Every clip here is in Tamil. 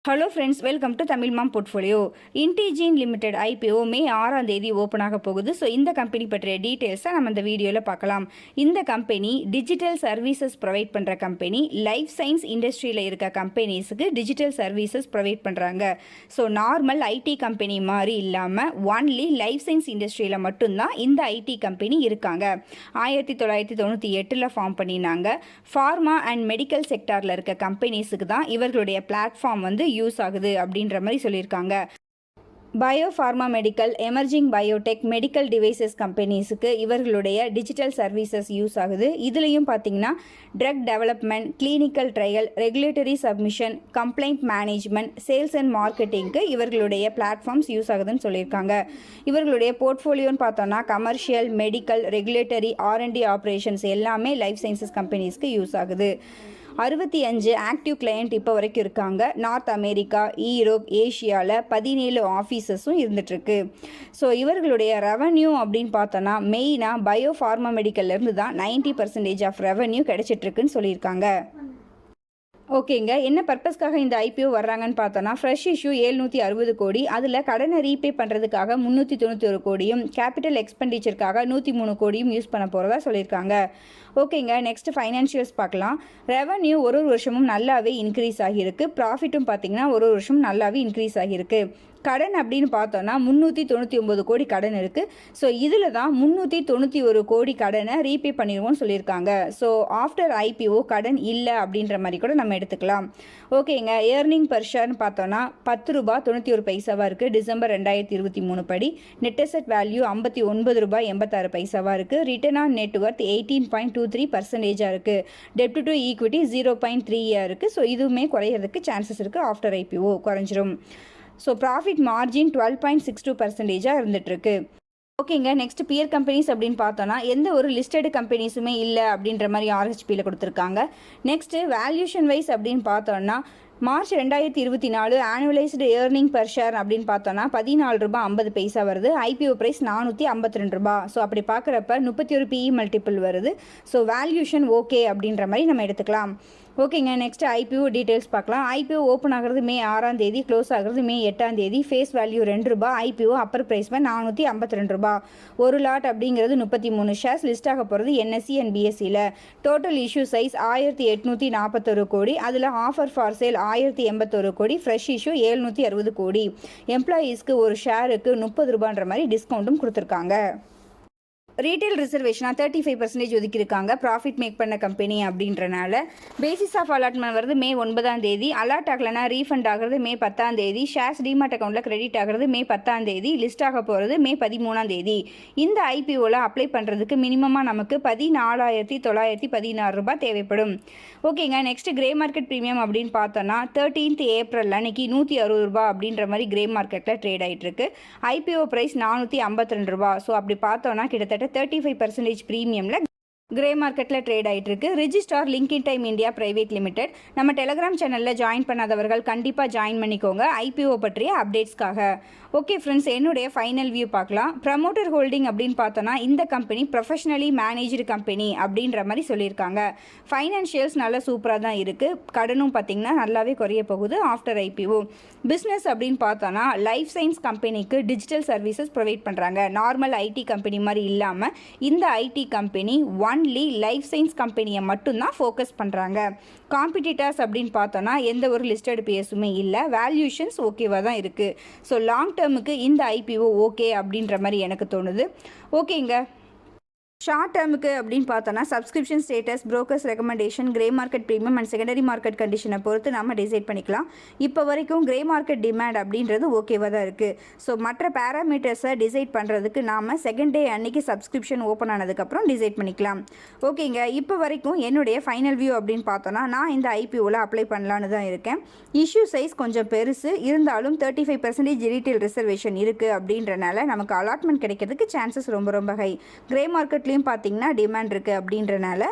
Hello friends, welcome to Tamil mom portfolio. Indegene limited IPO May 6ஆம் தேதி ஓப்பன் ஆக போகுது. ஸோ இந்த கம்பெனி பற்றிய டீட்டெயில்ஸை நம்ம இந்த வீடியோவில் பார்க்கலாம். இந்த கம்பெனி டிஜிட்டல் சர்வீசஸ் ப்ரொவைட் பண்ணுற கம்பெனி. லைஃப் சயின்ஸ் இண்டஸ்ட்ரியில் இருக்க கம்பெனிஸுக்கு டிஜிட்டல் சர்வீசஸ் ப்ரொவைட் பண்ணுறாங்க. ஸோ நார்மல் ஐடி கம்பெனி மாதிரி இல்லாமல் ஒன்லி லைஃப் சயின்ஸ் இண்டஸ்ட்ரியில் மட்டும்தான் இந்த ஐடி கம்பெனி இருக்காங்க. 1998 ஃபார்ம் பண்ணினாங்க. ஃபார்மா அண்ட் மெடிக்கல் செக்டாரில் இருக்க கம்பெனிஸுக்கு தான் இவர்களுடைய பிளாட்ஃபார்ம் யூஸ் ஆகுது அப்படின்ற மாதிரி சொல்லியிருக்காங்க. Bio pharma medical, emerging biotech, medical devices கம்பெனிஸுக்கு இவர்களுடைய டிஜிட்டல் சர்வீசஸ் யூஸ் ஆகுது. இதுலேயும் பார்த்தீங்கன்னா drug development, clinical trial, regulatory submission, complaint management, sales and மார்க்கெட்டிங்க்கு இவர்களுடைய பிளாட்ஃபார்ம்ஸ் யூஸ் ஆகுதுன்னு சொல்லியிருக்காங்க. இவர்களுடைய போர்ட்ஃபோலியோன்னு பார்த்தோன்னா commercial, medical, regulatory, R&D operations எல்லாமே லைஃப் சயின்சஸ் கம்பெனிஸ்க்கு யூஸ் ஆகுது. 65 ஆக்டிவ் கிளையண்ட் இப்போ வரைக்கும் இருக்காங்க. நார்த் அமெரிக்கா, ஈரோப், ஏஷியாவில் 17 ஆஃபீஸஸும் இருந்துகிட்ருக்கு. ஸோ இவர்களுடைய ரெவன்யூ அப்படின்னு பார்த்தோன்னா மெயினாக பயோ ஃபார்மா மெடிக்கல்லேருந்து தான் 90% ஆஃப் ரெவன்யூ கிடைச்சிட்ருக்குன்னு சொல்லியிருக்காங்க. ஓகேங்க, என்ன பர்பஸ்க்காக இந்த ஐபிஓ வர்றாங்கன்னு பார்த்தோன்னா ஃப்ரெஷ் இஷ்யூ 760 கோடி, அதில் கடனை ரீபே பண்ணுறதுக்காக 391 கோடியும், கேபிட்டல் எக்ஸ்பெண்டிச்சருக்காக 103 கோடியும் யூஸ் பண்ண போகிறதா சொல்லியிருக்காங்க. ஓகேங்க, நெக்ஸ்ட் ஃபைனான்ஷியல்ஸ் பார்க்கலாம். ரெவன்யூ ஒரு வருஷமும் நல்லாவே இன்க்ரீஸ் ஆகியிருக்கு. ப்ராஃபிட்டும் பார்த்தீங்கன்னா ஒரு வருஷம் நல்லாவே இன்க்ரீஸ் ஆகியிருக்கு. கடன் அப்படின்னு பார்த்தோன்னா 399 கோடி கடன் இருக்குது. ஸோ இதில் தான் 391 கோடி கடனை ரீபே பண்ணிடுவோம்னு சொல்லியிருக்காங்க. ஸோ ஆஃப்டர் ஐபிஓ கடன் இல்லை அப்படின்ற மாதிரி கூட நம்ம எடுத்துக்கலாம். ஓகேங்க, ஏர்னிங் பர் ஷேர்னு பார்த்தோன்னா 10 ரூபாய் 91 பைசாவாக இருக்குது டிசம்பர் 2023 படி. நெட் அசெட் வேல்யூ 59 ரூபாய் 86 பைசாவாக இருக்குது. ரிட்டர்ன் ஆன் நெட்வொர்த் 18.23% இருக்குது. டெப்ட் டு ஈக்விட்டி 0.3 இருக்குது. ஸோ இதுவுமே குறையிறதுக்கு சான்சஸ் இருக்குது. ஆஃப்டர் ஐபிஓ குறைஞ்சிரும். So profit margin 12.62% இருந்துகிட்ருக்கு. ஓகேங்க, நெக்ஸ்ட் பியர் கம்பெனிஸ் அப்படின்னு பார்த்தோன்னா எந்த ஒரு லிஸ்டட் கம்பெனிஸுமே இல்லை அப்படின்ற மாதிரி RHPயில் கொடுத்துருக்காங்க. நெக்ஸ்ட்டு வேல்யூஷன் வைஸ் அப்படின்னு பார்த்தோன்னா March 2024 annualised earning per share அப்படின்னு பார்த்தோன்னா 14 ரூபாய் 50 பைசா வருது. ஐபிஓ ப்ரைஸ் 452 ரூபாய். ஸோ அப்படி பார்க்குறப்ப 31 PE மல்டிபிள் வருது. ஸோ வேல்யூஷன் ஓகே அப்படின்ற மாதிரி நம்ம எடுத்துக்கலாம். ஓகேங்க, நெக்ஸ்ட் ஐபிஓ டீட்டெயில்ஸ் பார்க்கலாம். ஐபிஓ ஓப்பன் ஆகிறது மே 6ஆம் தேதி, க்ளோஸ் ஆகிறது மே 8ஆம் தேதி. ஃபேஸ் வேல்யூ 2 ரூபாய். ஐபிஓ அப்பர் ப்ரைஸ் 452 ரூபாய். ஒரு லாட் அப்படிங்கிறது 33 ஷேர்ஸ். லிஸ்ட் ஆக போகிறது NSE அண்ட் BSEயில். Total issue size 1841 crore. அதில் ஆஃபர் ஃபார் சேல் 1081 கோடி. ஃப்ரெஷ் இஷ்யூ 760 கோடி. எம்ப்ளாயீஸ்க்கு ஒரு ஷேருக்கு 30 ரூபான்ற மாதிரி டிஸ்கவுண்ட்டும் கொடுத்துருக்காங்க. ரீட்டைல் ரிசர்வேஷனாக 35% ஒதுக்கியிருக்காங்க. ப்ராஃபிட் மேக் பண்ண கம்பெனி அப்படின்றனால. பேசிஸ் ஆஃப் அலாட்மெண்ட் வருது மே 9ஆம் தேதி. அலாட் ஆகலைன்னா ரீஃபண்ட் ஆகிறது மே 10ஆம் தேதி. ஷேர்ஸ் டிமார்ட் அக்கௌண்ட்டில் கிரெடிட் ஆகிறது மே 10ஆம் தேதி. லிஸ்ட் ஆக போகிறது மே 13ஆம் தேதி. இந்த ஐபிஓவில் அப்ளை பண்ணுறதுக்கு மினிமமாக நமக்கு 14,916 ரூபாய் தேவைப்படும். ஓகேங்க, நெக்ஸ்ட் கிரே மார்க்கெட் ப்ரீமியம் அப்படின்னு பார்த்தோன்னா 13th ஏப்ரல் அன்னைக்கு 160 ரூபாய் அப்படின்ற மாதிரி கிரே மார்க்கெட்டில் ட்ரேட் ஆகிட்டு இருக்கு. ஐபிஓ ப்ரைஸ் 452 ரூபாய். ஸோ அப்படி பார்த்தோன்னா கிட்டத்தட்ட 35% ப்ரீமியமில் கிரே மார்க்கெட்டில் ட்ரேட் ஆகிட்டு இருக்கு. Registrar Link Intime India private limited. நம்ம டெலகிராம் சேனலில் ஜாயின் பண்ணாதவர்கள் கண்டிப்பாக ஜாயின் பண்ணிக்கோங்க ஐபிஓ பற்றிய அப்டேட்ஸ்க்காக. ஓகே ஃப்ரெண்ட்ஸ், என்னுடைய ஃபைனல் வியூ பார்க்கலாம். ப்ரமோட்டர் ஹோல்டிங் அப்படின்னு பார்த்தோன்னா இந்த கம்பெனி ப்ரொஃபஷனலி மேனேஜ்டு கம்பெனி அப்படின்ற மாதிரி சொல்லியிருக்காங்க. ஃபைனான்ஷியல்ஸ் நல்லா சூப்பராக தான் இருக்குது. கடனும் பார்த்திங்கன்னா நல்லாவே குறைய போகுது ஆஃப்டர் ஐபிஓ. பிஸ்னஸ் அப்படின்னு பார்த்தோன்னா லைஃப் சயின்ஸ் கம்பெனிக்கு டிஜிட்டல் சர்வீசஸ் ப்ரொவைட் பண்ணுறாங்க. நார்மல் ஐடி கம்பெனி மாதிரி இல்லாமல் இந்த IT company only life science கம்பெனியை மட்டும்தான் ஃபோக்கஸ் பண்ணுறாங்க. காம்படிட்டர்ஸ் அப்படின்னு பார்த்தோன்னா எந்த ஒரு லிஸ்டட் பிஎஸுமே இல்லை. வேல்யூஷன்ஸ் ஓகேவாக தான் இருக்குது. ஸோ லாங் டேர்முக்கு இந்த ஐபிஓ ஓகே அப்படின்ற மாதிரி எனக்கு தோணுது. ஓகேங்க, ஷார்ட் டேர்முக்கு அப்படின்னு பார்த்தோன்னா subscription status, brokers recommendation, grey market premium and secondary market கண்டிஷனை பொறுத்து நம்ம டிசைட் பண்ணிக்கலாம். இப்போ வரைக்கும் கிரே மார்க்கெட் டிமாண்ட் அப்படின்றது ஓகேவாக தான் இருக்குது. ஸோ மற்ற பேராமீட்டர்ஸை டிசைட் பண்ணுறதுக்கு நாம் செகண்ட் டே அன்னைக்கு சப்ஸ்கிரிப்ஷன் ஓப்பன் ஆனதுக்கப்புறம் டிசைட் பண்ணிக்கலாம். ஓகேங்க, இப்போ வரைக்கும் என்னுடைய ஃபைனல் வியூ அப்படின்னு பார்த்தோன்னா நான் இந்த ஐபிஓவில் அப்ளை பண்ணலான்னு தான் இருக்கேன். இஷ்யூ சைஸ் கொஞ்சம் பெருசு இருந்தாலும் 35% ரீட்டைல் ரிசர்வேஷன் இருக்குது அப்படின்றனால நமக்கு அலாட்மெண்ட் கிடைக்கிறதுக்கு சான்சஸ் ரொம்ப ரொம்ப ஹை. கிரே மார்க்கெட் மார்க்கெட்லேயும் பார்த்தீங்கன்னா டிமாண்ட் இருக்குது அப்படின்றனால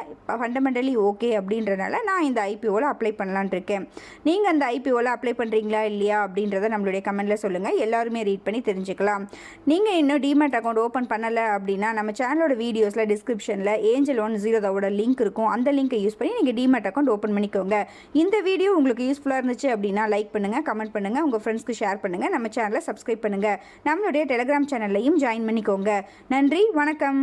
ஃபண்டமெண்டலி ஓகே அப்படின்றனால நான் இந்த ஐபிஓவில் அப்ளை பண்ணலான் இருக்கேன். நீங்கள் அந்த ஐபிஓவில் அப்ளை பண்ணுறீங்களா இல்லையா அப்படின்றத நம்மளுடைய கமெண்ட்டில் சொல்லுங்கள். எல்லாருமே ரீட் பண்ணி தெரிஞ்சுக்கலாம். நீங்கள் இன்னும் டிமேட் அக்கௌண்ட் ஓப்பன் பண்ணலை அப்படின்னா நம்ம சேனலோட வீடியோஸில் டிஸ்கிரிப்ஷனில் Angel One Zerodha லிங்க் இருக்கும். அந்த லிங்கை யூஸ் பண்ணி நீங்கள் டிமேட் அக்கௌண்ட் ஓப்பன் பண்ணிக்கோங்க. இந்த வீடியோ உங்களுக்கு யூஸ்ஃபுல்லாக இருந்துச்சு அப்படின்னா லைக் பண்ணுங்கள், கமெண்ட் பண்ணுங்கள், உங்கள் ஃப்ரெண்ட்ஸ்க்கு ஷேர் பண்ணுங்கள், நம்ம சேனலை சப்ஸ்கிரைப் பண்ணுங்கள், நம்மளுடைய டெலிகிராம் சேனல்லையும் ஜாயின் பண்ணிக்கோங்க. நன்றி, வணக்கம்.